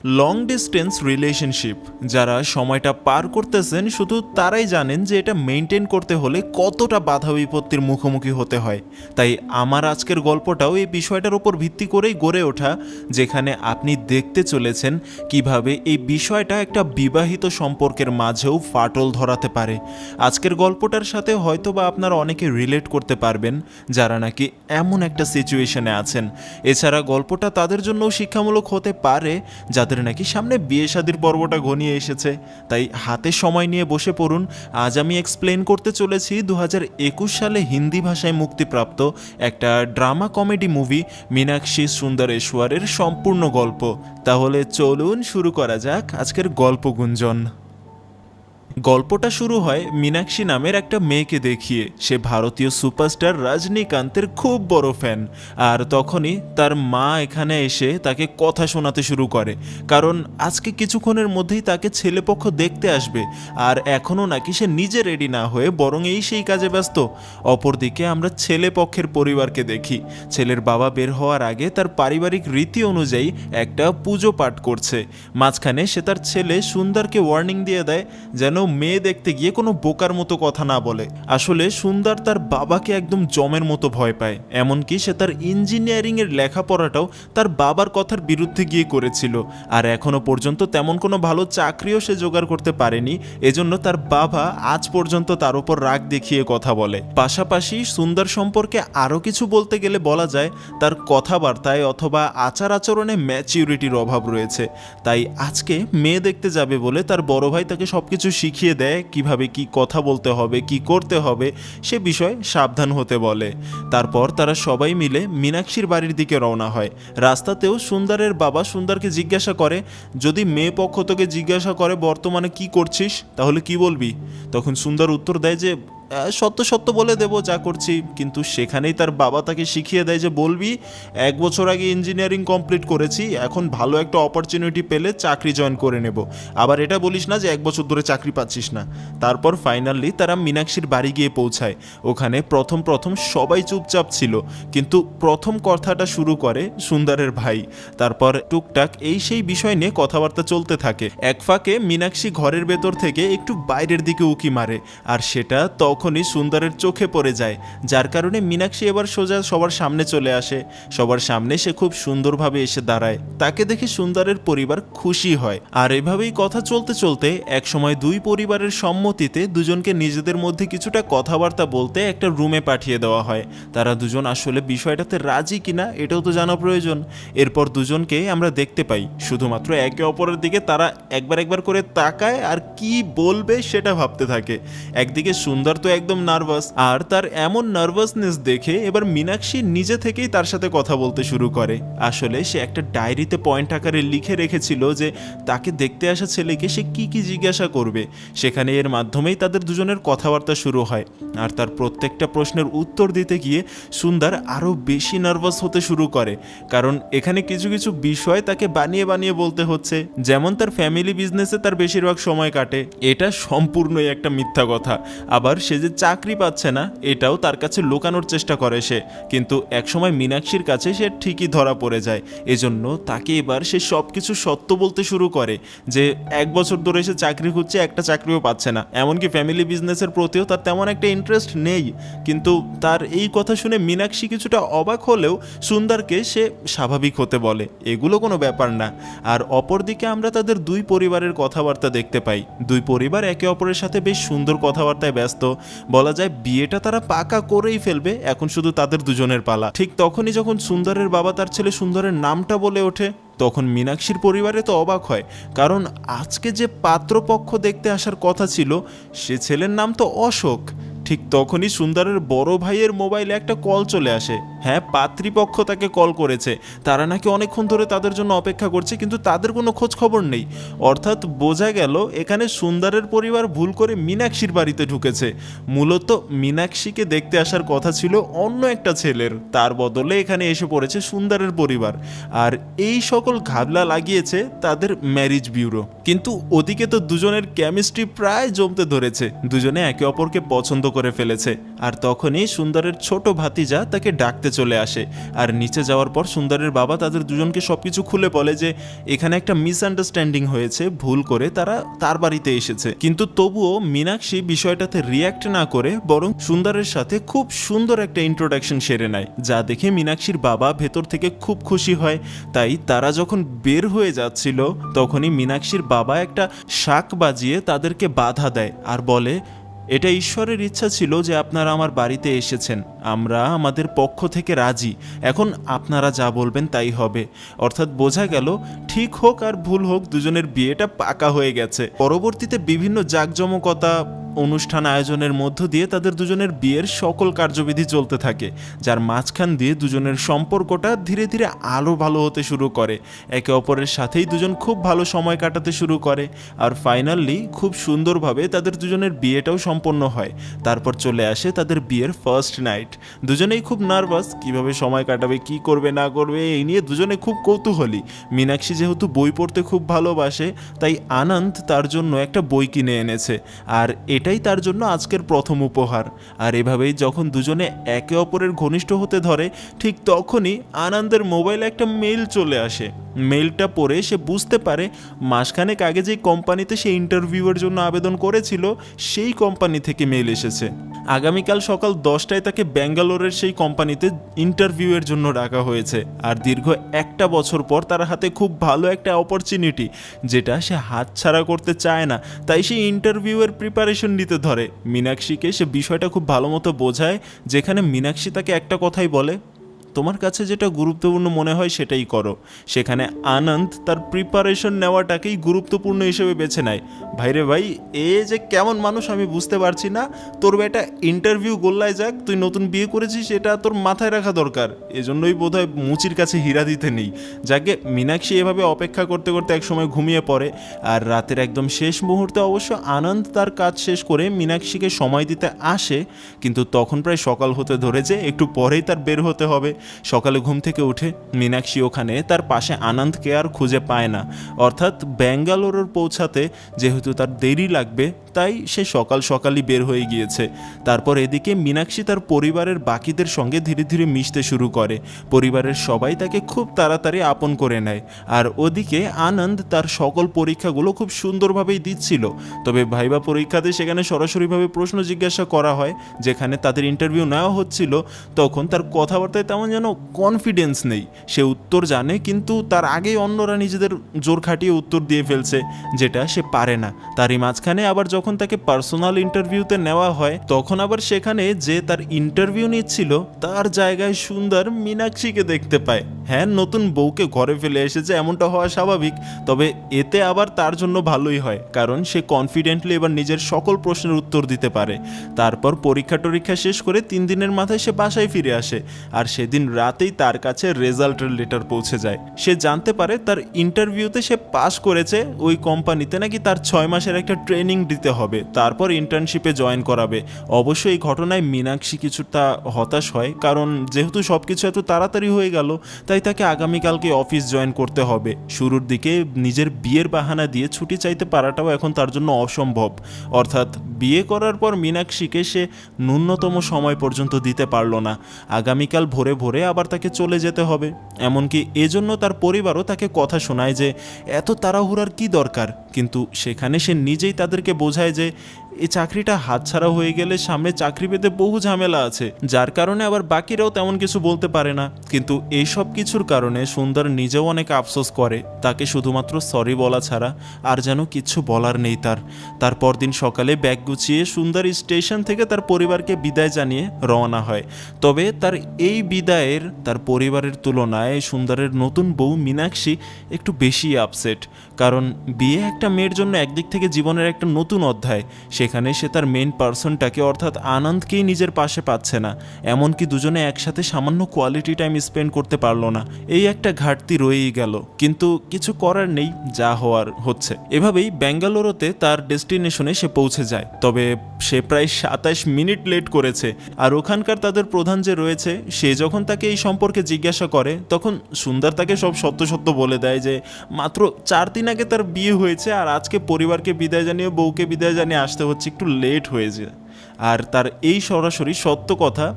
Long distance relationship যারা সময়টা পার করতেছেন শুধু তারাই জানেন যে এটা মেনটেন করতে হলে কতটা বাধা বিপত্তির মুখোমুখি হতে হয়। তাই আমার আজকের গল্পটাও এই বিষয়টার উপর ভিত্তি করেই গড়ে ওঠা, যেখানে আপনি দেখতে চলেছেন কিভাবে এই বিষয়টা একটা বিবাহিত সম্পর্কের মাঝেও ফাটল ধরাতে পারে। আজকের গল্পটার সাথে হয়তো বা আপনারা অনেকে রিলেট করতে পারবেন যারা নাকি এমন একটা সিচুয়েশনে আছেন। এছাড়া গল্পটা তাদের জন্যও শিক্ষামূলক হতে পারে যাদের নাকি সামনে বিয়ে শাদির পর্বটা ঘনিয়ে এসেছে। তাই হাতে সময় নিয়ে বসে পড়ুন। আজ আমি এক্সপ্লেন করতে চলেছি 2021 সালে হিন্দি ভাষায় মুক্তিপ্রাপ্ত একটা ড্রামা কমেডি মুভি মীনাক্ষী সুন্দরেশ্বরের সম্পূর্ণ গল্প। তাহলে চলুন শুরু করা যাক আজকের গল্প গুঞ্জন। গল্পটা শুরু হয় মীনাক্ষী নামের একটা মেয়েকে দেখিয়ে। সে ভারতীয় সুপারস্টার রজনীকান্তের খুব বড় ফ্যান। আর তখনই তার মা এখানে এসে তাকে কথা শোনাতে শুরু করে, কারণ আজকে কিছুক্ষণের মধ্যেই তাকে ছেলেপক্ষ দেখতে আসবে। আর এখনও নাকি সে নিজে রেডি না হয়ে বরং সেই কাজে ব্যস্ত। অপরদিকে আমরা ছেলেপক্ষের পরিবারকে দেখি। ছেলের বাবা বের হওয়ার আগে তার পারিবারিক রীতি অনুযায়ী একটা পুজো পাঠ করছে। মাঝখানে সে তার ছেলে সুন্দরকে ওয়ার্নিং দিয়ে দেয় যেন মেয়ে দেখতে গিয়ে কোনো বোকার মতো কথা না বলে। আসলে সুন্দর তার বাবাকে একদম জমের মতো ভয় পায়, এমনকি সে তার ইঞ্জিনিয়ারিং এর লেখাপড়াটাও তার বাবার কথার বিরুদ্ধে গিয়ে করেছিল। আর এখনো পর্যন্ত তেমন কোনো ভালো চাকরিও সে জোগাড় করতে পারেনি। এজন্য তার বাবা আজ পর্যন্ত তার উপর রাগ দেখিয়ে কথা বলে। পাশাপাশি সুন্দর সম্পর্কে আরও কিছু বলতে গেলে বলা যায় তার কথাবার্তায় অথবা আচার আচরণে ম্যাচিউরিটির অভাব রয়েছে। তাই আজকে মেয়ে দেখতে যাবে বলে তার বড় ভাই তাকে সবকিছু শিখিয়ে দেয়, কিভাবে কি কথা বলতে হবে, কি করতে হবে সে বিষয়ে সাবধান হতে বলে। তারপর তারা সবাই মিলে মীনাক্ষীর বাড়ির দিকে রওনা হয়। রাস্তাতেও সুন্দরের বাবা সুন্দরকে জিজ্ঞাসা করে, যদি মেয়ে পক্ষ তোকে জিজ্ঞাসা করে বর্তমানে কি করছিস তাহলে কি বলবি? তখন সুন্দর উত্তর দেয় যে সত্য সত্য বলে দেবো যা করছি। কিন্তু সেখানেই তার বাবা তাকে শিখিয়ে দেয় যে বলবি 1 বছর আগে ইঞ্জিনিয়ারিং কমপ্লিট করেছি, এখন ভালো একটা অপরচুনিটি পেলে চাকরি জয়েন করে নেব। আবার এটা বলিস না যে 1 বছর ধরে চাকরি পাচ্ছিস না। তারপর ফাইনালি তারা মীনাক্ষীর বাড়ি গিয়ে পৌঁছায়। ওখানে প্রথম সবাই চুপচাপ ছিল, কিন্তু প্রথম কথাটা শুরু করে সুন্দরের ভাই। তারপর টুকটাক সেই বিষয় নিয়ে কথাবার্তা চলতে থাকে। এক ফাঁকে মীনাক্ষী ঘরের ভেতর থেকে একটু বাইরের দিকে উকি মারে, আর সেটা তখনই সুন্দরের চোখে পড়ে যায়, যার কারণে মীনাক্ষী এবার সোজা সবার সামনে চলে আসে। সবার সামনে সে খুব সুন্দরভাবে এসে দাঁড়ায়। তাকে দেখে সুন্দরের পরিবার খুশি হয়। আর এভাবেই কথা চলতে চলতে একসময় দুই পরিবারের সম্মতিতে দুজনকে নিজেদের মধ্যে কিছুটা কথাবার্তা বলতে একটা রুমে পাঠিয়ে দেওয়া হয়। তারা দুজন আসলে বিষয়টাতে রাজি কিনা এটাও তো জানা প্রয়োজন। এরপর দুজনকে আমরা দেখতে পাই শুধুমাত্র একে অপরের দিকে তারা একবার করে তাকায় আর কি বলবে সেটা ভাবতে থাকে। একদিকে সুন্দর তো একদম নার্ভাস, আর তার এমন নার্ভাসনেস দেখে এবার মীনাক্ষী নিজে থেকেই তার সাথে কথা বলতে শুরু করে। আসলে সে একটা ডায়েরিতে পয়েন্ট আকারে লিখে রেখেছিল যে তাকে দেখতে আসা ছেলেকে সে কি কি জিজ্ঞাসা করবে। সেখানে এর মাধ্যমেই তাদের দুজনের কথাবার্তা শুরু হয়। আর তার প্রত্যেকটা প্রশ্নের উত্তর দিতে গিয়ে সুন্দর আরও বেশি নার্ভাস হতে শুরু করে, কারণ এখানে কিছু কিছু বিষয় তাকে বানিয়ে বলতে হচ্ছে। যেমন তার ফ্যামিলি বিজনেসে তার বেশিরভাগ সময় কাটে, এটা সম্পূর্ণই একটা মিথ্যা কথা। আবার সে যে চাকরি পাচ্ছে না এটাও তার কাছে লুকানোর চেষ্টা করে সে, কিন্তু একসময় মীনাক্ষীর কাছে সে ঠিকই ধরা পড়ে যায়। এজন্য তাকে এবার সে সব কিছু সত্য বলতে শুরু করে যে 1 বছর ধরে সে চাকরি খুঁজছে, একটা চাকরিও পাচ্ছে না, এমনকি ফ্যামিলি বিজনেসের প্রতিও তার তেমন একটা ইন্টারেস্ট নেই। কিন্তু তার এই কথা শুনে মীনাক্ষী কিছুটা অবাক হলেও সুন্দরকে সে স্বাভাবিক হতে বলে, এগুলো কোনো ব্যাপার না। আর অপরদিকে আমরা তাদের দুই পরিবারের কথাবার্তা দেখতে পাই। দুই পরিবার একে অপরের সাথে বেশ সুন্দর কথাবার্তায় ব্যস্ত। বলা যায় বিয়েটা তারা পাকা করেই ফেলবে, এখন শুধু তাদের দুজনের পালা। ঠিক তখনই যখন সুন্দরের বাবা তার ছেলে সুন্দরের নামটা বলে ওঠে, তখন মীনাক্ষীর পরিবারে তো অবাক হয়, কারণ আজকে যে পাত্রপক্ষ দেখতে আসার কথা ছিল সে ছেলের নাম তো অশোক। ঠিক তখনই সুন্দরের বড় ভাইয়ের মোবাইলে একটা কল চলে আসে। হ্যাঁ, পাত্রীপক্ষ তাকে কল করেছে। তারা নাকি অনেকক্ষণ ধরে তাদের জন্য অপেক্ষা করছে, কিন্তু তাদের কোনো খোঁজ খবর নেই। অর্থাৎ বোঝা গেল এখানে সুন্দরের পরিবার ভুল করে মীনাক্ষীর বাড়িতে ঢুকেছে। মূলত মীনাক্ষীকে দেখতে আসার কথা ছিল অন্য একটা ছেলের, তার বদলে এখানে এসে পড়েছে সুন্দরের পরিবার। আর এই সকল ঘাবলা লাগিয়েছে তাদের ম্যারেজ ব্যুরো। কিন্তু ওদিকে তো দুজনের কেমিস্ট্রি প্রায় জমতে ধরেছে, দুজনে একে অপরকে পছন্দ করে ফেলেছে। আর তখনই সুন্দরের ছোট ভাতিজা তাকে ডাকতে চলে আসে। আর নিচে যাওয়ার পর সুন্দরের বাবা তাদের দুজনকে সবকিছু খুলে বলে যে এখানে একটা মিসআন্ডারস্ট্যান্ডিং হয়েছে, ভুল করে তারা তার বাড়িতে এসেছে। কিন্তু তবুও মীনাক্ষী বিষয়টাতে রিয়্যাক্ট না করে বরং সুন্দরের সাথে খুব সুন্দর একটা ইন্ট্রোডাকশন সেরে নেয়, যা দেখে মীনাক্ষীর বাবা ভেতর থেকে খুব খুশি হয়। তাই তারা যখন বের হয়ে যাচ্ছিল তখনই মীনাক্ষীর বাবা একটা শাঁখ বাজিয়ে তাদেরকে বাধা দেয় আর বলে, এটা ঈশ্বরের ইচ্ছা ছিল যে আপনারা আমার বাড়িতে এসেছেন, আমরা আমাদের পক্ষ থেকে রাজি, এখন আপনারা যা বলবেন তাই হবে। অর্থাৎ বোঝা গেল ঠিক হোক আর ভুল হোক দুজনের বিয়েটা পাকা হয়ে গেছে। পরবর্তীতে বিভিন্ন জাঁকজমকতা অনুষ্ঠান আয়োজনের মধ্য দিয়ে তাদের দুজনের বিয়ের সকল কার্যবিধি চলতে থাকে, যার মাঝখান দিয়ে দুজনের সম্পর্কটা ধীরে ধীরে আরও ভালো হতে শুরু করে। একে অপরের সাথেই দুজন খুব ভালো সময় কাটাতে শুরু করে আর ফাইনালি খুব সুন্দরভাবে তাদের দুজনের বিয়েটাও সম্পন্ন হয়। তারপর চলে আসে তাদের বিয়ের ফার্স্ট নাইট। দুজনেই খুব নার্ভাস, কিভাবে সময় কাটাবে, কি করবে না করবে, এই নিয়ে দুজনে খুব কৌতূহলী। মীনাক্ষী যেহেতু বই পড়তে খুব ভালোবাসে তাই আনন্দ তার জন্য একটা বই কিনে এনেছে, আর এটাই তার জন্য আজকের প্রথম উপহার। আর এভাবেই যখন দুজনে একে অপরের ঘনিষ্ঠ হতে ধরে ঠিক তখনই আনন্দের মোবাইলে একটা মেইল চলে আসে। মেইলটা পড়ে সে বুঝতে পারে মাসখানেক আগে যেই কোম্পানিতে সে ইন্টারভিউয়ের জন্য আবেদন করেছিল সেই কোম্পানি থেকে মেইল এসেছে। আগামীকাল সকাল 10টায় তাকে ব্যাঙ্গালোরের সেই কোম্পানিতে ইন্টারভিউয়ের জন্য ডাকা হয়েছে। আর দীর্ঘ একটা বছর পর তার হাতে খুব ভালো একটা অপরচুনিটি, যেটা সে হাতছাড়া করতে চায় না, তাই সে ইন্টারভিউয়ের প্রিপারেশন নিতে ধরে। মীনাক্ষীকে সে বিষয়টা খুব ভালো মতো বোঝায়, যেখানে মীনাক্ষী তাকে একটা কথাই বলে, তোমার কাছে যেটা গুরুত্বপূর্ণ মনে হয় সেটাই করো। সেখানে আনন্দ তার প্রিপারেশন নেওয়াটাকেই গুরুত্বপূর্ণ হিসেবে বেছে নেয়। ভাইরে ভাই, এ যে কেমন মানুষ আমি বুঝতে পারছি না, তোর একটা ইন্টারভিউ গোল্লায় যাক, তুই নতুন বিয়ে করেছিস এটা তোর মাথায় রাখা দরকার। এজন্যই বোধহয় মুচির কাছে হীরা দিতে নেই। যাকে মীনাক্ষী এভাবে অপেক্ষা করতে করতে একসময় ঘুমিয়ে পড়ে। আর রাতের একদম শেষ মুহূর্তে অবশ্য আনন্দ তার কাজ শেষ করে মীনাক্ষীকে সময় দিতে আসে, কিন্তু তখন প্রায় সকাল হতে ধরেছে, একটু পরেই তার বের হতে হবে। সকালে ঘুম থেকে উঠে মীনাক্ষী ওখানে তার পাশে আনন্দকে আর খুঁজে পায় না। অর্থাৎ ব্যাঙ্গালোর পৌঁছাতে যেহেতু তার দেরি লাগবে তাই সে সকাল সকালই বের হয়ে গিয়েছে। তারপর এদিকে মীনাক্ষী তার পরিবারের বাকিদের সঙ্গে ধীরে ধীরে মিশতে শুরু করে। পরিবারের সবাই তাকে খুব তাড়াতাড়ি আপন করে নেয়। আর ওদিকে আনন্দ তার সকল পরীক্ষাগুলো খুব সুন্দরভাবেই দিচ্ছিল। তবে ভাইবা পরীক্ষাতে সেখানে সরাসরিভাবে প্রশ্ন জিজ্ঞাসা করা হয়, যেখানে তাদের ইন্টারভিউ নেওয়া হচ্ছিল, তখন তার কথাবার্তায় তেমন যেন কনফিডেন্স নেই। সে উত্তর জানে কিন্তু তার আগেই অন্যরা নিজেদের জোর খাটিয়ে উত্তর দিয়ে ফেলছে, যেটা সে পারে না। তারই মাঝখানে আবার যখন তাকে পার্সোনাল ইন্টারভিউতে নেওয়া হয় তখন আবার সেখানে যে তার ইন্টারভিউ নিচ্ছিল তার জায়গায় সুন্দর মীনাক্ষীকে দেখতে পায়। হ্যাঁ, নতুন বউকে ঘরে ফেলে এসেছে এমনটা হওয়া স্বাভাবিক, তবে এতে আবার তার জন্য ভালোই হয়, কারণ সে কনফিডেন্টলি এবার নিজের সকল প্রশ্নের উত্তর দিতে পারে। তারপর পরীক্ষা টরীক্ষা শেষ করে 3 দিনের মাথায় সে বাসায় ফিরে আসে। আর সেদিন রাতেই তার কাছে রেজাল্টের লেটার পৌঁছে যায়। সে জানতে পারে তার ইন্টারভিউতে সে পাস করেছে, ওই কোম্পানিতে নাকি তার 6 মাসের একটা ট্রেনিং দিতে হবে, তারপর ইন্টার্নশিপে জয়েন করাবে। অবশ্য এই ঘটনায় মীনাক্ষী কিছুটা হতাশ হয়, কারণ যেহেতু সব কিছু এত তাড়াতাড়ি হয়ে গেল তাই তাকে আগামীকালকে অফিস জয়েন করতে হবে। শুরুর দিকে নিজের বিয়ের বাহানা দিয়ে ছুটি চাইতে পারাটাও এখন তার জন্য অসম্ভব। অর্থাৎ বিয়ে করার পর মীনাক্ষীকে সে ন্যূনতম সময় পর্যন্ত দিতে পারল না। আগামীকাল ভোরে ভোরে আবার তাকে চলে যেতে হবে। এমনকি এজন্য তার পরিবারও তাকে কথা শোনায় যে এত তাড়াহুড়ার কি দরকার, কিন্তু সেখানে সে নিজেই তাদেরকে বোঝায় যে এই চাকরিটা হাতছাড়া হয়ে গেলে সামনে চাকরি পেতে বহু ঝামেলা আছে, যার কারণে আবার বাকিরাও তেমন কিছু বলতে পারে না। কিন্তু এই সব কিছুর কারণে সুন্দর নিজেও অনেক আফসোস করে, তাকে শুধুমাত্র সরি বলা ছাড়া আর যেন কিছু বলার নেই তার। তার পরদিন সকালে ব্যাগ গুছিয়ে সুন্দর স্টেশন থেকে তার পরিবারকে বিদায় জানিয়ে রওনা হয়। তবে তার এই বিদায়ের তার পরিবারের তুলনায় সুন্দরের নতুন বউ মীনাক্ষী একটু বেশি আপসেট, কারণ বিয়ে একটা মেয়ের জন্য একদিক থেকে জীবনের একটা নতুন অধ্যায়, সেখানে সে তার মেইন পার্সনটাকে অর্থাৎ আনন্দকেই নিজের পাশে পাচ্ছে না। এমনকি দুজনে একসাথে সামান্য কোয়ালিটি টাইম স্পেন্ড করতে পারলো না। এই একটা ঘাটতি রয়েই গেল, কিন্তু কিছু করার নেই, যা হওয়ার হচ্ছে। এভাবেই ব্যাঙ্গালোরতে তার ডেস্টিনেশনে সে পৌঁছে যায়। তবে সে প্রায় 27 মিনিট লেট করেছে। আর ওখানকার তাদের প্রধান যে রয়েছে সে যখন তাকে এই সম্পর্কে জিজ্ঞাসা করে তখন সুন্দর তাকে সব সত্য সত্য বলে দেয় যে মাত্র 4 দিন আগে তার বিয়ে হয়েছে আর আজকে পরিবারকে বিদায় জানিয়ে বউকে বিদায় জানিয়ে আসতে হচ্ছে, একটু লেট হয়েছে। আর তার এই সরাসরি সত্য কথা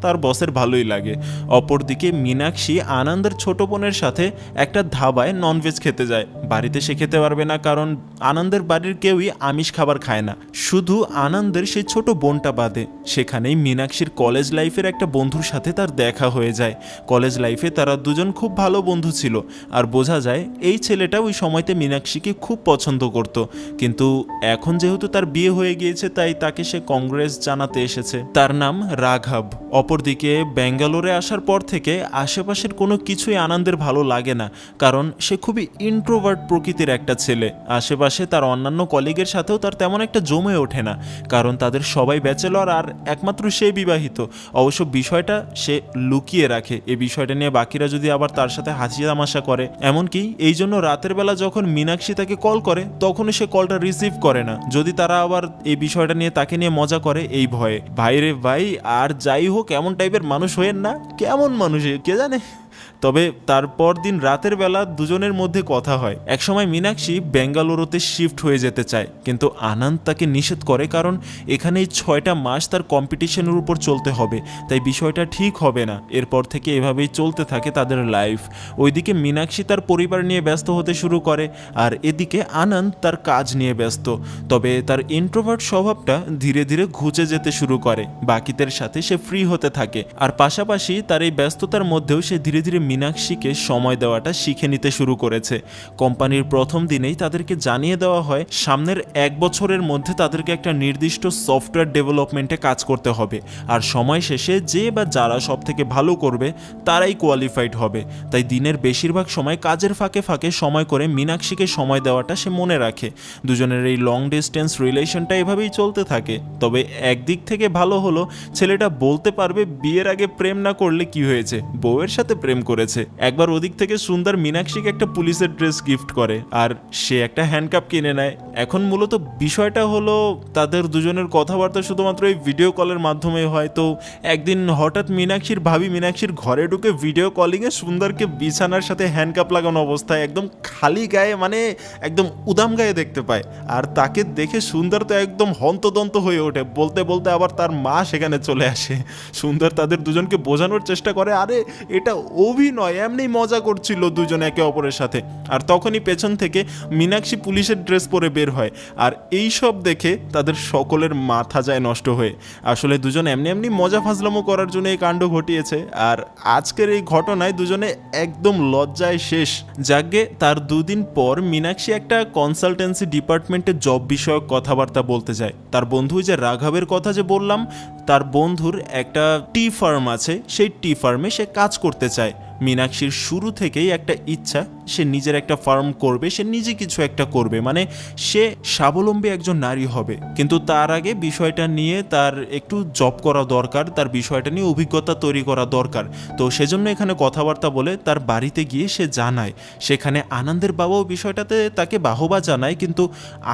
তার বসের ভালোই লাগে। অপরদিকে মীনাক্ষী আনন্দের ছোট বোনের সাথে একটা ধাবায় ননভেজ খেতে যায়। বাড়িতে সে খেতে পারবে না, কারণ আনন্দের বাড়ির কেউই আমিষ খাবার খায় না, শুধু আনন্দের সেই ছোট বোনটা বাদে। সেখানেই মীনাক্ষীর কলেজ লাইফের একটা বন্ধুর সাথে তার দেখা হয়ে যায়। কলেজ লাইফে তারা দুজন খুব ভালো বন্ধু ছিল, আর বোঝা যায় এই ছেলেটা ওই সময়তে মীনাক্ষীকে খুব পছন্দ করত। কিন্তু এখন যেহেতু তার বিয়ে হয়ে গিয়েছে, তাই তাকে সে কংগ্রেস জানাতে এসেছে। তার নাম রাঘব। অপরদিকে ব্যাঙ্গালোরে আসার পর থেকে আশেপাশের কোনো কিছুই আনন্দের ভালো লাগে না, কারণ সে খুবই ইন্ট্রোভার্ট প্রকৃতির একটা ছেলে। আশেপাশে তার অন্যান্য কলিগের সাথেও তার তেমন একটা জমে ওঠে না, কারণ তাদের সবাই ব্যাচেলর আর একমাত্র সে বিবাহিত। অবশ্য বিষয়টা সে লুকিয়ে রাখে। এই বিষয়টা নিয়ে বাকিরা যদি আবার তার সাথে হাসি তামাশা করে, এমনকি এই জন্য রাতের বেলা যখন মীনাক্ষী তাকে কল করে তখনও সে কলটা রিসিভ করে না, যদি তারা আবার এই বিষয়টা নিয়ে তাকে নিয়ে মজা করে এই ভয়ে। ভাই রে ভাই, আর যাই হোক কেমন টাইপের মানুষ হয়েন না, কেমন মানুষ কে জানে। তবে তারপর দিন রাতের বেলা দুজনের মধ্যে কথা হয়। একসময় মীনাক্ষী বেঙ্গালুরুতে শিফট হয়ে যেতে চায়, কিন্তু আনন্দ তাকে নিষেধ করে, কারণ এখানে 6টা মাস তার কম্পিটিশনের উপর চলতে হবে, তাই বিষয়টা ঠিক হবে না। এরপর থেকে এভাবেই চলতে থাকে তাদের লাইফ। ওইদিকে মীনাক্ষী তার পরিবার নিয়ে ব্যস্ত হতে শুরু করে, আর এদিকে আনন্দ তার কাজ নিয়ে ব্যস্ত। তবে তার ইন্ট্রোভার্ট স্বভাবটা ধীরে ধীরে ঘুচে যেতে শুরু করে। বাকিদের সাথে সে ফ্রি হতে থাকে, আর পাশাপাশি তার এই ব্যস্ততার মধ্যেও সে ধীরে ধীরে মীনাক্ষীকে সময় দেওয়াটা শিখে নিতে শুরু করেছে। কোম্পানির প্রথম দিনেই তাদেরকে জানিয়ে দেওয়া হয় সামনের 1 বছরের মধ্যে তাদেরকে একটা নির্দিষ্ট সফটওয়্যার ডেভেলপমেন্টে কাজ করতে হবে, আর সময় শেষে যে বা যারা সব থেকে ভালো করবে তারাই কোয়ালিফাইড হবে। তাই দিনের বেশিরভাগ সময় কাজের ফাঁকে ফাঁকে সময় করে মীনাক্ষীকে সময় দেওয়াটা সে মনে রাখে। দুজনের এই লং ডিস্টেন্স রিলেশনটা এভাবেই চলতে থাকে। তবে একদিক থেকে ভালো হলো, ছেলেটা বলতে পারবে বিয়ের আগে প্রেম না করলে কি হয়েছে, বউয়ের সাথে প্রেম করেছে। একবার ওদিক থেকে সুন্দর মীনাক্ষীকে একটা পুলিশের ড্রেস গিফট করে, আর সে একটা হ্যান্ডকাপ কিনে নেয়। এখন মূলত বিষয়টা হলো তাদের দুজনের কথাবার্তা শুধুমাত্র এই ভিডিও কলের মাধ্যমে হয়। তো একদিন হঠাৎ মীনাক্ষীর ভাবি মীনাক্ষীর ঘরে ঢুকে ভিডিও কলিংয়ে সুন্দরকে বিছানার সাথে হ্যান্ডকাপ লাগানো অবস্থায় একদম খালি গায়ে, মানে একদম উদাম গায়ে দেখতে পায়। আর তাকে দেখে সুন্দর তো একদম হন্তদন্ত হয়ে ওঠে। বলতে বলতে আবার তার মা সেখানে চলে আসে। সুন্দর তাদের দুজনকে বোঝানোর চেষ্টা করে, আরে এটা অভিনয়, এমনি মজা করছিল দুজন একে অপরের সাথে। আর তখনই পেছন থেকে মীনাক্ষী পুলিশের ড্রেস পরে বের হয়, আর এই সব দেখে তাদের সকলের মাথা যায় নষ্ট হয়ে। আসলে দুজন এমনি এমনি মজা ফাজলামো করার জন্য এই কাণ্ড ঘটিয়েছে, আর আজকের এই ঘটনায় দুজনে একদম লজ্জায় শেষ। যাকে তার 2 দিন পর মীনাক্ষী একটা কনসালটেন্সি ডিপার্টমেন্টে জব বিষয়ক কথাবার্তা বলতে যায়। তার বন্ধু যে রাঘবের কথা যে বললাম, তার বন্ধুর একটা টি ফার্ম আছে, সেই টি ফার্মে সে কাজ করতে চায়। মীনাক্ষীর শুরু থেকেই একটা ইচ্ছা, সে নিজের একটা ফার্ম করবে, সে নিজে কিছু একটা করবে, মানে সে স্বাবলম্বী একজন নারী হবে। কিন্তু তার আগে বিষয়টা নিয়ে তার একটু জব করা দরকার, তার বিষয়টা নিয়ে অভিজ্ঞতা তৈরি করা দরকার। তো সেজন্য এখানে কথাবার্তা বলে তার বাড়িতে গিয়ে সে জানায়। সেখানে আনন্দের বাবাও বিষয়টাতে তাকে বাহবা জানায়, কিন্তু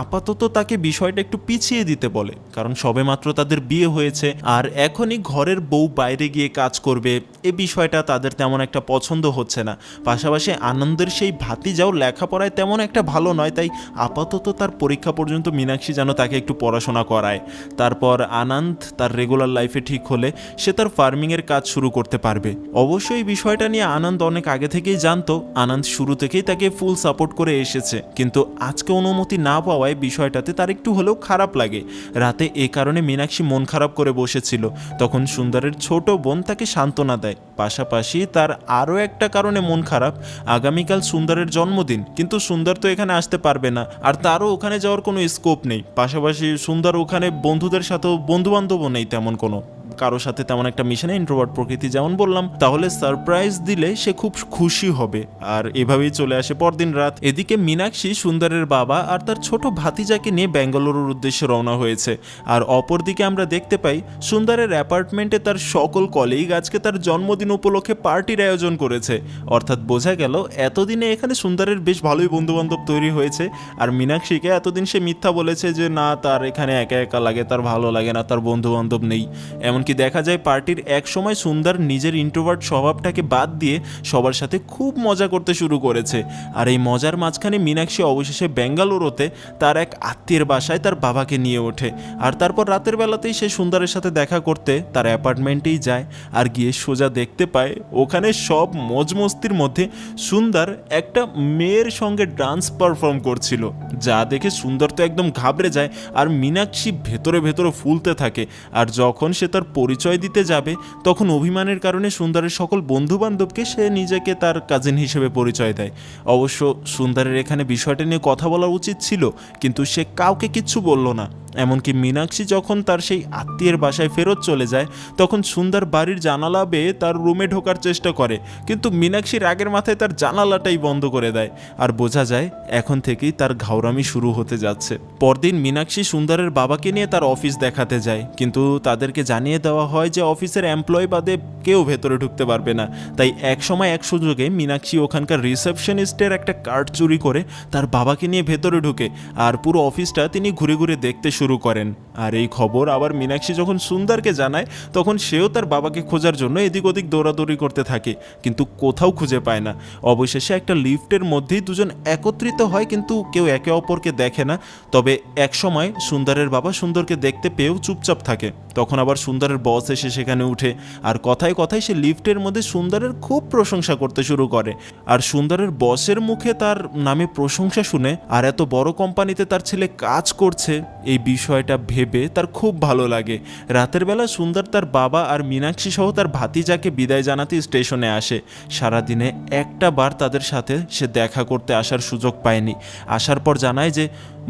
আপাতত তাকে বিষয়টা একটু পিছিয়ে দিতে বলে, কারণ সবেমাত্র তাদের বিয়ে হয়েছে, আর এখনই ঘরের বউ বাইরে গিয়ে কাজ করবে, এ বিষয়টা তাদের তেমন একটা পছন্দ হচ্ছে না। পাশাপাশি আনন্দের সেই ভাতিজাও লেখাপড়ায় তেমন একটা ভালো নয়, তাই আপাতত তার পরীক্ষা পর্যন্ত মীনাক্ষী যেন তাকে একটু পড়াশোনা করায়। তারপর আনন্দ তার রেগুলার লাইফে ঠিক হলে সে তার ফার্মিংয়ের কাজ শুরু করতে পারবে। অবশ্যই এই বিষয়টা নিয়ে আনন্দ অনেক আগে থেকেই জানতো। আনন্দ শুরু থেকেই তাকে ফুল সাপোর্ট করে এসেছে, কিন্তু আজকে অনুমতি না পাওয়ায় বিষয়টাতে তার একটু হলেও খারাপ লাগে। রাতে এ কারণে মীনাক্ষী মন খারাপ করে বসেছিল। তখন সুন্দরের ছোট বোন তাকে সান্ত্বনা দেয়। পাশাপাশি তার আরও একটা কারণে মন খারাপ, আগামীকাল সুন্দরের জন্মদিন, কিন্তু সুন্দর তো এখানে আসতে পারবে না, আর তারও ওখানে যাওয়ার কোনো স্কোপ নেই। পাশাপাশি সুন্দর ওখানে বন্ধুদের সাথেও বন্ধুবান্ধবও নেই তেমন কোনো, কারোর সাথে তেমন একটা মিশনে, ইন্ট্রোভার্ট প্রকৃতি যেমন বললাম। তাহলে সারপ্রাইজ দিলে সে খুব খুশি হবে। আর এভাবেই চলে আসে পরদিন রাত। এদিকে মীনাক্ষী সুন্দরের বাবা আর তার ছোট ভাতিজাকে নিয়ে বেঙ্গালুরুর উদ্দেশ্যে রওনা হয়েছে। আর অপরদিকে আমরা দেখতে পাই সুন্দরের অ্যাপার্টমেন্টে তার সকল কলিগ আজকে তার জন্মদিন উপলক্ষে পার্টির আয়োজন করেছে। অর্থাৎ বোঝা গেল এতদিনে এখানে সুন্দরের বেশ ভালোই বন্ধুবান্ধব তৈরি হয়েছে। আর মীনাক্ষীকে এতদিন সে মিথ্যা বলেছে যে না, তার এখানে একা একা লাগে, তার ভালো লাগে না, তার বন্ধুবান্ধব নেই। এমন এমনকি দেখা যায় পার্টির এক সময় সুন্দর নিজের ইন্ট্রোভার্ট স্বভাবটাকে বাদ দিয়ে সবার সাথে খুব মজা করতে শুরু করেছে। আর এই মজার মাঝখানে মীনাক্ষী অবশেষে বেঙ্গালুরুতে তার এক আত্মীয়ের বাসায় তার বাবাকে নিয়ে ওঠে। আর তারপর রাতের বেলাতেই সে সুন্দরের সাথে দেখা করতে তার অ্যাপার্টমেন্টেই যায়। আর গিয়ে সোজা দেখতে পায় ওখানে সব মজমস্তির মধ্যে সুন্দর একটা মেয়ের সঙ্গে ডান্স পারফর্ম করছিল, যা দেখে সুন্দর তো একদম ঘাবড়ে যায়। আর মীনাক্ষী ভেতরে ভেতরে ফুলতে থাকে। আর যখন সে তার পরিচয় দিতে যাবে তখন অভিমানের কারণে সুন্দরের সকল বন্ধু বান্ধবকে সে নিজেকে তার কাজিন হিসেবে পরিচয় দেয়। অবশ্য সুন্দরের এখানে বিষয়টা নিয়ে কথা বলা উচিত ছিল, কিন্তু সে কাউকে কিচ্ছু বলল না। এমনকি মীনাক্ষী যখন তার সেই আত্মীয়ের বাসায় ফেরত চলে যায় তখন সুন্দর বাড়ির জানালা বেয়ে তার রুমে ঢোকার চেষ্টা করে, কিন্তু মীনাক্ষী রাগের মাথায় তার জানালাটাই বন্ধ করে দেয়। আর বোঝা যায় এখন থেকেই তার ঘাউরামি শুরু হতে যাচ্ছে। পরদিন মীনাক্ষী সুন্দরের বাবাকে নিয়ে তার অফিস দেখাতে যায়, কিন্তু তাদেরকে জানিয়ে দেওয়া হয় যে অফিসের এমপ্লয়ি বাদে কেউ ভেতরে ঢুকতে পারবে না। তাই এক সময় এক সুযোগে মীনাক্ষী ওখানকার রিসেপশনিস্টের একটা কার্ড চুরি করে তার বাবাকে নিয়ে ভেতরে ঢুকে আর পুরো অফিসটা তিনি ঘুরে ঘুরে দেখতে শুরু করেন। আর এই খবর আবার মীনাক্ষী যখন সুন্দরকে জানায় তখন সেও তার বাবাকে খোঁজার জন্য এদিক ওদিক দৌড়াদৌড়ি করতে থাকে, কিন্তু কোথাও খুঁজে পায় না। অবশেষে একটা লিফটের মধ্যেই দুজন একত্রিত হয়, কিন্তু কেউ একে অপরকে দেখে না। তবে এক সময় সুন্দরের বাবা সুন্দরকে দেখতে পেয়েও চুপচাপ থাকে। তখন আবার সুন্দরের বস এসে সেখানে উঠে আর কথায় কথায় সে লিফটের মধ্যে সুন্দরের খুব প্রশংসা করতে শুরু করে। আর সুন্দরের বসের মুখে তার নামে প্রশংসা শুনে আর এত বড় কোম্পানিতে তার ছেলে কাজ করছে এই বিষয়টা ভেবে তার খুব ভালো লাগে। রাতের বেলা সুন্দর তার বাবা আর মীনাক্ষী সহ তার ভাতিজাকে বিদায় জানাতে স্টেশনে আসে। সারাদিনে একটা বার তাদের সাথে সে দেখা করতে আসার সুযোগ পায়নি। আসার পর জানায় যে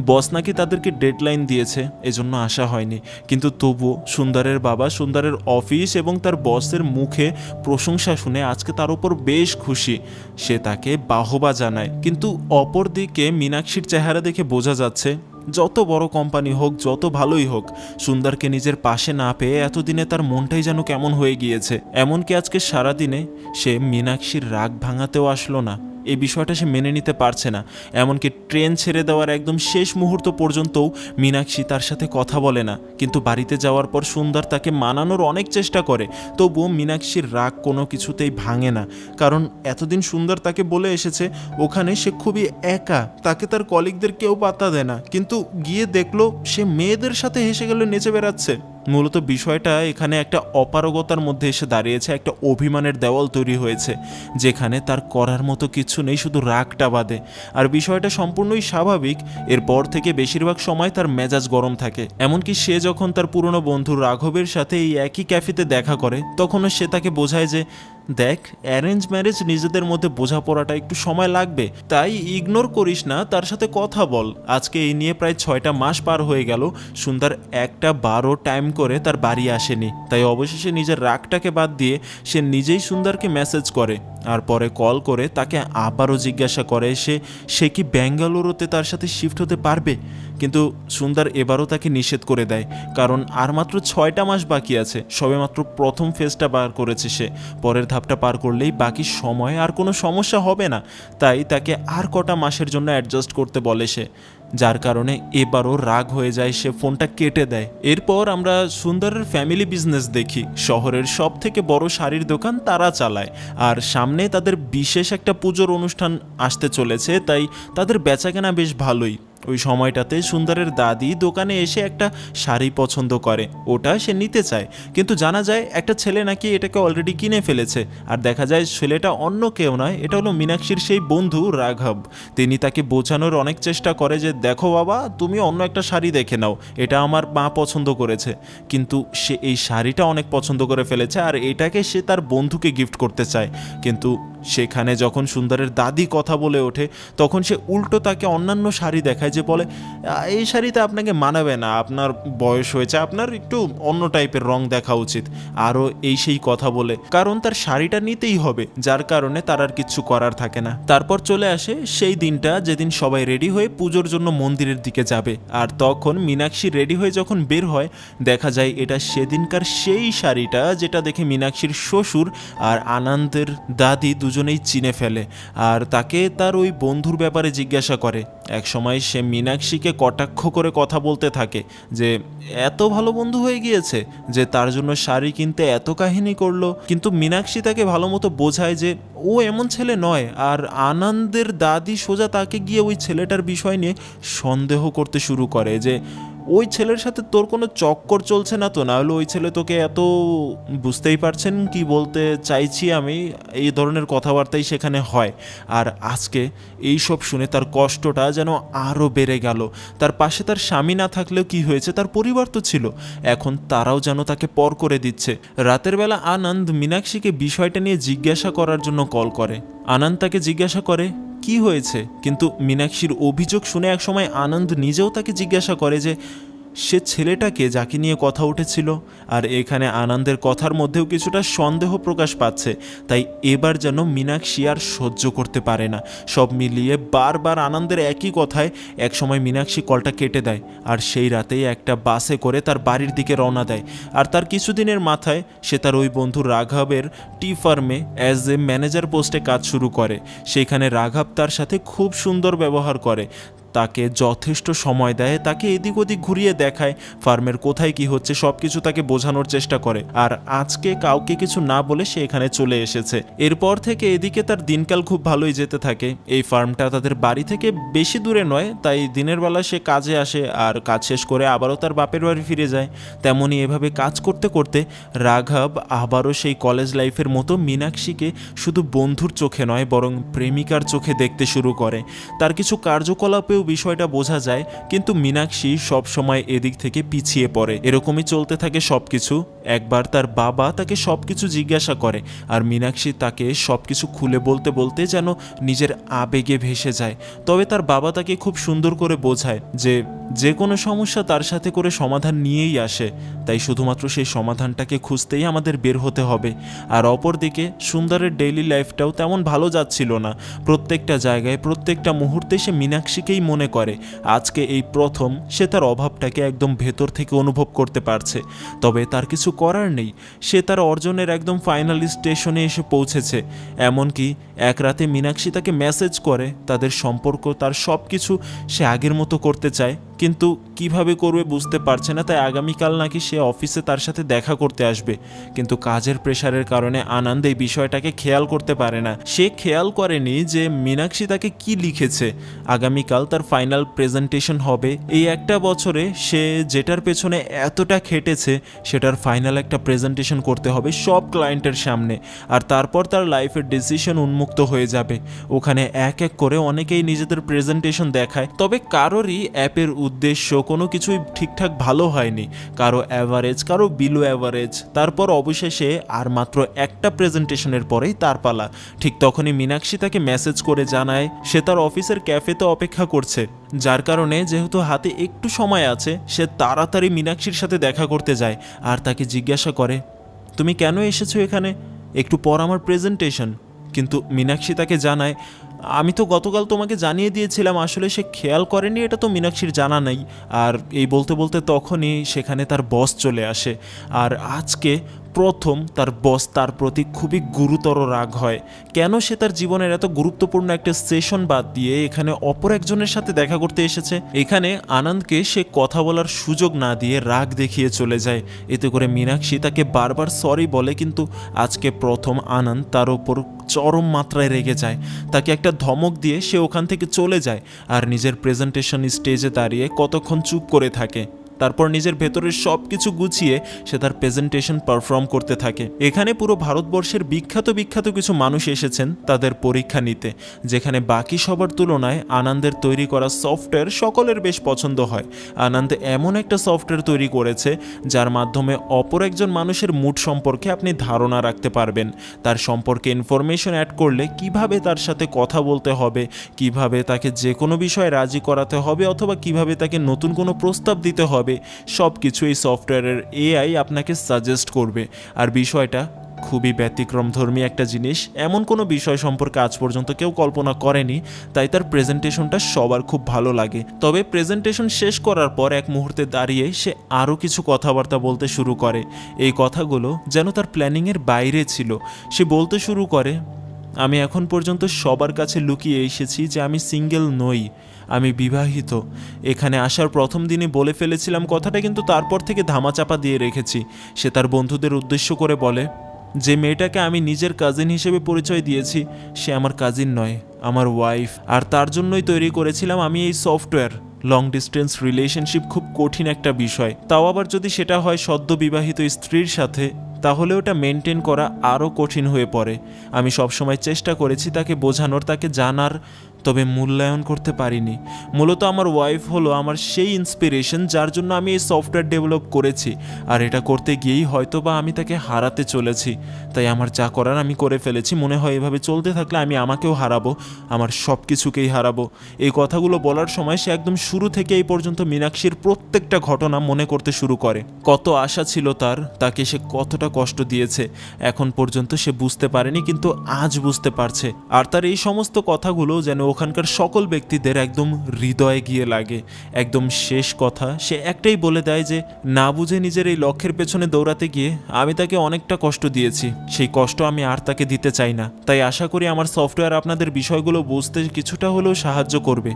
বস নাকি তাদেরকে ডেডলাইন দিয়েছে, এজন্য আসা হয়নি। কিন্তু তবুও সুন্দরের বাবা সুন্দরের অফিস এবং তার বসের মুখে প্রশংসা শুনে আজকে তার উপর বেশ খুশি। সে তাকে বাহবা জানায়, কিন্তু অপরদিকে মীনাক্ষীর চেহারা দেখে বোঝা যাচ্ছে যত বড় কোম্পানি হোক, যত ভালোই হোক, সুন্দরকে নিজের পাশে না পেয়ে এতদিনে তার মনটাই যেন কেমন হয়ে গিয়েছে। এমনকি আজকে সারাদিনে সে মীনাক্ষীর রাগ ভাঙাতেও আসলো না। এই বিষয়টা সে মেনে নিতে পারছে না। এমনকি ট্রেন ছেড়ে দেওয়ার একদম শেষ মুহূর্ত পর্যন্তও মীনাক্ষী তার সাথে কথা বলে না। কিন্তু বাড়িতে যাওয়ার পর সুন্দর তাকে মানানোর অনেক চেষ্টা করে, তবুও মীনাক্ষীর রাগ কোনো কিছুতেই ভাঙে না। কারণ এতদিন সুন্দর তাকে বলে এসেছে ওখানে সে খুবই একা, তাকে তার কলিগদের কেউ পাত্তা দেয় না, কিন্তু গিয়ে দেখলো সে মেয়েদের সাথে হেসে গেলে নেচে বেড়াচ্ছে। মূলত বিষয়টা এখানে একটা অপারগতার মধ্যে এসে দাঁড়িয়েছে, একটা অভিমানের দেওয়াল তৈরি হয়েছে যেখানে তার করার মতো কিছু নেই, শুধু রাগটা বাদে। আর বিষয়টা সম্পূর্ণই স্বাভাবিক। এরপর থেকে বেশিরভাগ সময় তার মেজাজ গরম থাকে। এমনকি সে যখন তার পুরনো বন্ধু রাঘবের সাথে এই একই ক্যাফেতে দেখা করে তখনও সে তাকে বোঝায় যে দেখ, অ্যারেঞ্জ ম্যারেজ নিজেদের মধ্যে বোঝাপড়াটা একটু সময় লাগবে, তাই ইগনোর করিস না, তার সাথে কথা বল। আজকে এই নিয়ে প্রায় 6টা মাস পার হয়ে গেল, সুন্দর একটা বারও টাইম করে তার বাড়ি আসেনি। তাই অবশেষে নিজের রাগটাকে বাদ দিয়ে সে নিজেই সুন্দরকে মেসেজ করে আর পরে কল করে তাকে আবারও জিজ্ঞাসা করে সে কি বেঙ্গালুরুতে তার সাথে শিফট হতে পারবে। কিন্তু সুন্দর এবারও তাকে নিষেধ করে দেয়, কারণ আর মাত্র 6টা মাস বাকি আছে। সবেমাত্র প্রথম ফেজটা পার করেছে সে, পরের ধাপটা পার করলেই বাকি সময় আর কোনো সমস্যা হবে না। তাই তাকে আর কটা মাসের জন্য অ্যাডজাস্ট করতে বলে সে, যার কারণে এবারও রাগ হয়ে যায়, সে ফোনটা কেটে দেয়। এরপর আমরা সুন্দরের ফ্যামিলি বিজনেস দেখি। শহরের সব থেকে বড় শাড়ির দোকান তারা চালায়, আর সামনে তাদের বিশেষ একটা পুজোর অনুষ্ঠান আসতে চলেছে, তাই তাদের বেচাকেনা বেশ ভালোই। ওই সময়টাতে সুন্দরের দাদি দোকানে এসে একটা শাড়ি পছন্দ করে, ওটা সে নিতে চায়, কিন্তু জানা যায় একটা ছেলে নাকি এটাকে অলরেডি কিনে ফেলেছে। আর দেখা যায় ছেলেটা অন্য কেউ নয়, এটা হলো মীনাক্ষীর সেই বন্ধু রাঘব। তিনি তাকে বোঝানোর অনেক চেষ্টা করে যে দেখো বাবা, তুমি অন্য একটা শাড়ি দেখে নাও, এটা আমার মা পছন্দ করেছে। কিন্তু সে এই শাড়িটা অনেক পছন্দ করে ফেলেছে আর এটাকে সে তার বন্ধুকে গিফট করতে চায়। কিন্তু সেখানে যখন সুন্দরের দাদি কথা বলে ওঠে তখন সে উল্টো তাকে অন্যান্য শাড়ি দেখায়, যে বলে এই শাড়িতে আপনাকে মানাবে না, আপনার বয়স হয়েছে, আপনার একটু অন্য টাইপের রং দেখা উচিত, আরও এই সেই কথা বলে। কারণ তার শাড়িটা নিতেই হবে, যার কারণে তার আর কিচ্ছু করার থাকে না। তারপর চলে আসে সেই দিনটা যেদিন সবাই রেডি হয়ে পুজোর জন্য মন্দিরের দিকে যাবে। আর তখন মীনাক্ষী রেডি হয়ে যখন বের হয় দেখা যায় এটা সেদিনকার সেই শাড়িটা যেটা দেখে মীনাক্ষীর শ্বশুর আর আনন্দের দাদি দুজনেই চিনে ফেলে। আর তাকে তার ওই বন্ধুর ব্যাপারে জিজ্ঞাসা করে। এক সময় সে মীনাক্ষীকে কটাক্ষ করে কথা বলতে থাকে যে এত ভালো বন্ধু হয়ে গিয়েছে যে তার জন্য শাড়ি কিনতে এত কাহিনী করলো। কিন্তু মীনাক্ষী তাকে ভালো মতো বোঝায় যে ও এমন ছেলে নয়। আর আনন্দের দাদি সোজা তাকে গিয়ে ওই ছেলেটার বিষয় নিয়ে সন্দেহ করতে শুরু করে যে ওই ছেলের সাথে তোর কোনো চক্কর চলছে না তো, না হলে ওই ছেলে তোকে এত, বুঝতেই পারছেন কি বলতে চাইছি আমি, এই ধরনের কথাবার্তাই সেখানে হয়। আর আজকে এই সব শুনে তার কষ্টটা যেন আরও বেড়ে গেল। তার পাশে তার স্বামী না থাকলেও কি হয়েছে, তার পরিবার তো ছিল, এখন তারাও যেন তাকে পর করে দিচ্ছে। রাতের বেলা আনন্দ মীনাক্ষীকে বিষয়টা নিয়ে জিজ্ঞাসা করার জন্য কল করে। আনন্দ তাকে জিজ্ঞাসা করে কি হয়েছে, কিন্তু মীনাক্ষীর অভিযোগ শুনে একসময় আনন্দ নিজেও তাকে জিজ্ঞাসা করে যে সে ছেলেটাকে যাকে নিয়ে কথা উঠেছিল। আর এখানে আনন্দের কথার মধ্যেও কিছুটা সন্দেহ প্রকাশ পাচ্ছে। তাই এবার যেন মীনাক্ষী আর সহ্য করতে পারে না। সব মিলিয়ে বারবার আনন্দের একই কথায় একসময় মীনাক্ষী কলটা কেটে দেয়। আর সেই রাতেই একটা বাসে করে তার বাড়ির দিকে রওনা দেয়। আর তার কিছুদিনের মাথায় সে তার ওই বন্ধু রাঘবের টি ফার্মে অ্যাজ এ ম্যানেজার পোস্টে কাজ শুরু করে। সেখানে রাঘব তার সাথে খুব সুন্দর ব্যবহার করে, তাকে যথেষ্ট সময় দেয়, তাকে এদিক ওদিক ঘুরিয়ে দেখায়, ফার্মের কোথায় কি হচ্ছে সব কিছু তাকে বোঝানোর চেষ্টা করে। আর আজকে কাউকে কিছু না বলে সে এখানে চলে এসেছে। এরপর থেকে এদিকে তার দিনকাল খুব ভালোই যেতে থাকে। এই ফার্মটা তাদের বাড়ি থেকে বেশি দূরে নয়, তাই দিনের বেলা সে কাজে আসে আর কাজ শেষ করে আবারও তার বাপের বাড়ি ফিরে যায়। তেমনই এভাবে কাজ করতে করতে রাঘব আবারও সেই কলেজ লাইফের মতো মীনাক্ষীকে শুধু বন্ধুর চোখে নয় বরং প্রেমিকার চোখে দেখতে শুরু করে। তার কিছু কার্যকলাপেও বিষয়টা বোঝা যায়, কিন্তু মীনাক্ষী সবসময় এদিক থেকে পিছিয়ে পড়ে। এরকমই চলতে থাকে সবকিছু। একবার তার বাবা তাকে সবকিছু জিজ্ঞাসা করে আর মীনাক্ষী তাকে সবকিছু খুলে বলতে বলতে যেন নিজের আবেগে ভেসে যায়। তবে তার বাবা তাকে খুব সুন্দর করে বোঝায় যে যে কোনো সমস্যা তার সাথে করে সমাধান নিয়েই আসে, তাই শুধুমাত্র সেই সমাধানটাকে খুঁজতেই আমাদের বের হতে হবে। আর অপরদিকে সুন্দরের ডেইলি লাইফটাও তেমন ভালো যাচ্ছিল না। প্রত্যেকটা জায়গায় প্রত্যেকটা মুহূর্তে সে মীনাক্ষীকেই মনে করে। আজকে এই প্রথম সে তার অভাবটাকে একদম ভেতর থেকে অনুভব করতে পারছে। তবে তার কিছু করার নেই, সে তার অর্জনের একদম ফাইনাল স্টেশনে এসে পৌঁছেছে। এমনকি এক রাতে মীনাক্ষী তাকে মেসেজ করে, তাদের সম্পর্ক তার সব কিছু সে আগের মতো করতে চায়, কিন্তু কিভাবে করবে বুঝতে পারছে না। তাই আগামীকাল নাকি সে অফিসে তার সাথে দেখা করতে আসবে। কিন্তু কাজের প্রেশারের কারণে আনন্দ এই বিষয়টাকে খেয়াল করতে পারে না। সে খেয়াল করেনি যে মীনাক্ষী তাকে কি লিখেছে। আগামীকাল তার ফাইনাল প্রেজেন্টেশন হবে। এই একটা বছরে সে যেটার পেছনে এতটা খেটেছে সেটার ফাইনাল একটা প্রেজেন্টেশন করতে হবে সব ক্লায়েন্টের সামনে। আর তারপর তার লাইফের ডিসিশন উন্মুক্ত হয়ে যাবে। ওখানে এক এক করে অনেকেই নিজেদের প্রেজেন্টেশন দেখায়, তবে কারোরই অ্যাপের উদ্দেশ্য কোনো কিছুই ঠিকঠাক ভালো হয়নি। কারো অ্যাভারেজ, কারো বিলো অ্যাভারেজ। তারপর অবশেষে আর মাত্র একটা প্রেজেন্টেশনের পরেই তার পালা। ঠিক তখনই মীনাক্ষী তাকে মেসেজ করে জানায় সে তার অফিসের ক্যাফেতে অপেক্ষা করছে, যার কারণে যেহেতু হাতে একটু সময় আছে সে তাড়াতাড়ি মীনাক্ষীর সাথে দেখা করতে যায়। আর তাকে জিজ্ঞাসা করে তুমি কেন এসেছো এখানে, একটু পর আমার প্রেজেন্টেশন। কিন্তু মীনাক্ষী তাকে জানায় আমি তো গতকাল তোমাকে জানিয়ে দিয়েছিলাম। আসলে সে খেয়াল করেনি, এটা তো মীনাক্ষীর জানা নেই। আর এই বলতে বলতে তখনই সেখানে তার বস চলে আসে। আর আজকে প্রথম তার বস তার প্রতি খুবই গুরুতর রাগ হয়। কেন সে তার জীবনের এত গুরুত্বপূর্ণ একটা সেশন বাদ দিয়ে এখানে অপর একজনের সাথে দেখা করতে এসেছে। এখানে আনন্দকে সে কথা বলার সুযোগ না দিয়ে রাগ দেখিয়ে চলে যায়। এতে করে মীনাক্ষী তাকে বারবার সরি বলে, কিন্তু আজকে প্রথম আনন্দ তার ওপর চরম মাত্রায় রেগে যায়। তাকে একটা ধমক দিয়ে সে ওখান থেকে চলে যায় আর নিজের প্রেজেন্টেশন স্টেজে দাঁড়িয়ে কতক্ষণ চুপ করে থাকে। তারপর নিজের ভেতরের সব কিছু গুছিয়ে সে তার প্রেজেন্টেশন পারফর্ম করতে থাকে। এখানে পুরো ভারতবর্ষের বিখ্যাত বিখ্যাত কিছু মানুষ এসেছেন তাদের পরীক্ষা নিতে, যেখানে বাকি সবার তুলনায় আনন্দের তৈরি করা সফটওয়্যার সকলের বেশ পছন্দ হয়। আনন্দ এমন একটা সফটওয়্যার তৈরি করেছে যার মাধ্যমে অপর একজন মানুষের মুড সম্পর্কে আপনি ধারণা রাখতে পারবেন। তার সম্পর্কে ইনফরমেশন অ্যাড করলে কিভাবে তার সাথে কথা বলতে হবে, কিভাবে তাকে যে কোনো বিষয়ে রাজি করাতে হবে, অথবা কিভাবে তাকে নতুন কোনো প্রস্তাব দিতে হবে, সব কিছু এই সফটওয়্যারের এআই আপনাকে সাজেস্ট করবে। আর বিষয়টা খুবই ব্যতিক্রমধর্মী একটা জিনিস, এমন কোনো বিষয় সম্পর্কে আজ পর্যন্ত কেউ কল্পনা করেনি। তাই তার প্রেজেন্টেশনটা সবার খুব ভালো লাগে। তবে প্রেজেন্টেশন শেষ করার পর এক মুহূর্তে দাঁড়িয়ে সে আরও কিছু কথাবার্তা বলতে শুরু করে। এই কথাগুলো যেন তার প্ল্যানিংয়ের বাইরে ছিল। সে বলতে শুরু করে আমি এখন পর্যন্ত সবার কাছে লুকিয়ে এসেছি যে আমি সিঙ্গেল নই। আমি বিবাহিত। এখানে আসার প্রথম দিনই বলে ফেলেছিলাম কথাটা, কিন্তু তারপর থেকে ধামাচাপা দিয়ে রেখেছি। সে তার বন্ধুদের উদ্দেশ্য করে বলে, যে মেয়েটাকে আমি নিজের কাজিন হিসেবে পরিচয় দিয়েছি সে আমার কাজিন নয়, আমার ওয়াইফ। আর তার জন্যই তৈরি করেছিলাম আমি এই সফটওয়্যার। লং ডিস্টেন্স রিলেশনশিপ খুব কঠিন একটা বিষয়, তাও আবার যদি সেটা হয় সদ্য বিবাহিত স্ত্রীর সাথে, তাহলে ওটা মেনটেন করা আরও কঠিন হয়ে পড়ে। আমি সবসময় চেষ্টা করেছি তাকে বোঝানোর, তাকে জানার, তবে মূল্যায়ন করতে পারিনি। মূলত আমার ওয়াইফ হলো আমার সেই ইন্সপিরেশন যার জন্য আমি এই সফটওয়্যার ডেভেলপ করেছি, আর এটা করতে গিয়েই হয়তো বা আমি তাকে হারাতে চলেছি। তাই আমার যা করার আমি করে ফেলেছি। মনে হয় এভাবে চলতে থাকলে আমি আমাকেও হারাবো, আমার সব কিছুকেই হারাবো। এই কথাগুলো বলার সময় সে একদম শুরু থেকে এই পর্যন্ত মীনাক্ষীর প্রত্যেকটা ঘটনা মনে করতে শুরু করে। কত আশা ছিল তার, তাকে সে কতটা কষ্ট দিয়েছে এখন পর্যন্ত সে বুঝতে পারেনি, কিন্তু আজ বুঝতে পারছে। আর তার এই সমস্ত কথাগুলো যেন ওখানকার সকল ব্যক্তিদের একদম হৃদয়ে গিয়ে লাগে। একদম শেষ কথা সে একটাই বলে দেয় যে না বুঝে নিজের এই লক্ষ্যের পেছনে দৌড়াতে গিয়ে আমি তাকে অনেকটা কষ্ট দিয়েছি, সেই কষ্ট আমি আর তাকে দিতে চাই না। তাই আশা করি আমার সফটওয়্যার আপনাদের বিষয়গুলো বুঝতে কিছুটা হলেও সাহায্য করবে।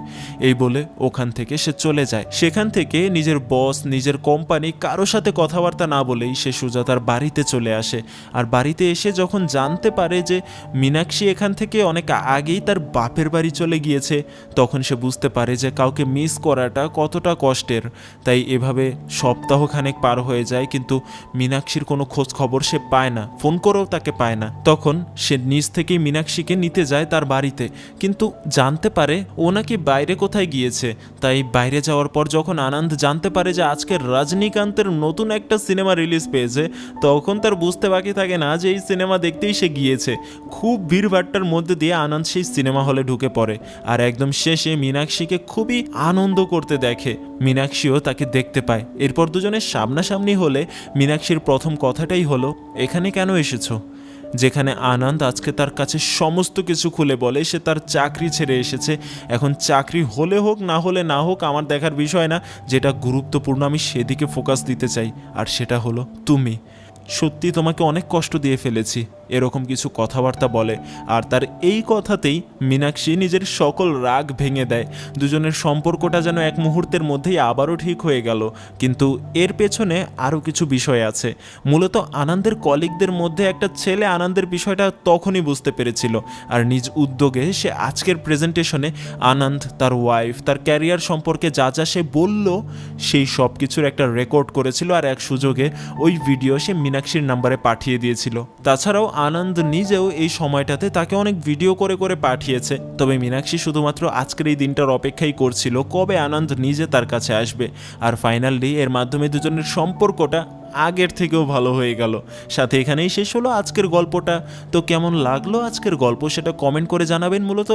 এই বলে ওখান থেকে সে চলে যায়। সেখান থেকে নিজের বস, নিজের কোম্পানি কারোর সাথে কথাবার্তা না বলেই সে সুজাতার বাড়িতে চলে আসে। আর বাড়িতে এসে যখন জানতে পারে যে মীনাক্ষী এখান থেকে অনেক আগেই তার বাপের বাড়ি চলে গিয়েছে, তখন সে বুঝতে পারে যে কাউকে মিস করাটা কতটা কষ্টের। তাই এভাবে সপ্তাহখানেক পার হয়ে যায়, কিন্তু মীনাক্ষীর কোনো খোঁজ খবর সে পায় না, ফোন করেও তাকে পায় না। তখন সে নিজ থেকেই মীনাক্ষীকে নিতে যায় তার বাড়িতে, কিন্তু জানতে পারে ও নাকি বাইরে কোথায় গিয়েছে। তাই বাইরে যাওয়ার পর যখন আনন্দ জানতে পারে যে আজকে রজনীকান্তের নতুন একটা সিনেমা রিলিজ পেয়েছে, তখন তার বুঝতে বাকি থাকে না যে এই সিনেমা দেখতেই সে গিয়েছে। খুব ভিড়ভাট্টার মধ্যে দিয়ে আনন্দ সেই সিনেমা হলে ঢুকে পড়ে, আর একদম শেষে মীনাক্ষীকে খুবই আনন্দ করতে দেখে। মীনাক্ষীও তাকে দেখতে পায়। এরপর দুজনের সামনাসামনি হলে মীনাক্ষীর প্রথম কথাটাই হলো, এখানে কেন এসেছো? যেখানে আনন্দ আজকে তার কাছে সমস্ত কিছু খুলে বলে সে তার চাকরি ছেড়ে এসেছে। এখন চাকরি হলে হোক না হলে না হোক আমার দেখার বিষয় না, যেটা গুরুত্বপূর্ণ আমি সেদিকে ফোকাস দিতে চাই, আর সেটা হলো তুমি। সত্যি তোমাকে অনেক কষ্ট দিয়ে ফেলেছি, এরকম কিছু কথাবার্তা বলে। আর তার এই কথাতেই মীনাক্ষী নিজের সকল রাগ ভেঙে দেয়। দুজনের সম্পর্কটা যেন এক মুহূর্তের মধ্যেই আবারও ঠিক হয়ে গেল। কিন্তু এর পেছনে আরও কিছু বিষয় আছে। মূলত আনন্দের কলিগদের মধ্যে একটা ছেলে আনন্দের বিষয়টা তখনই বুঝতে পেরেছিল, আর নিজ উদ্যোগে সে আজকের প্রেজেন্টেশনে আনন্দ, তার ওয়াইফ, তার ক্যারিয়ার সম্পর্কে যা যা সে বলল সেই সব কিছুর একটা রেকর্ড করেছিল, আর এক সুযোগে ওই ভিডিও সে মীনাক্ষীর নাম্বারে পাঠিয়ে দিয়েছিল। তাছাড়াও আনন্দ নিজেও এই সময়টাতে তাকে অনেক ভিডিও করে করে পাঠিয়েছে। তবে মীনাক্ষী শুধুমাত্র আজকের এই দিনটার অপেক্ষাই করছিল কবে আনন্দ নিজে তার কাছে আসবে। আর ফাইনালি এর মাধ্যমে দুজনের সম্পর্কটা আগের থেকেও ভালো হয়ে গেল। সাথে এখানেই শেষ হলো আজকের গল্পটা। তো কেমন লাগলো আজকের গল্প সেটা কমেন্ট করে জানাবেন। মূলত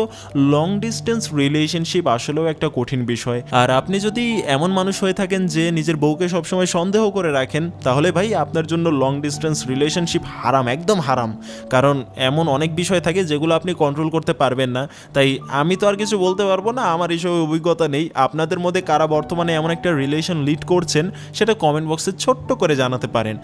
লং ডিস্টেন্স রিলেশনশিপ আসলেও একটা কঠিন বিষয়, আর আপনি যদি এমন মানুষ হয়ে থাকেন যে নিজের বউকে সবসময় সন্দেহ করে রাখেন, তাহলে ভাই আপনার জন্য লং ডিস্টেন্স রিলেশনশিপ হারাম, একদম হারাম। কারণ এমন অনেক বিষয় থাকে যেগুলো আপনি কন্ট্রোল করতে পারবেন না। তাই আমি তো আর কিছু বলতে পারবো না, আমার এইসব অভিজ্ঞতা নেই। আপনাদের মধ্যে কারা বর্তমানে এমন একটা রিলেশন লিড করছেন সেটা কমেন্ট বক্সে ছোট্ট করে জানাতে পারেন।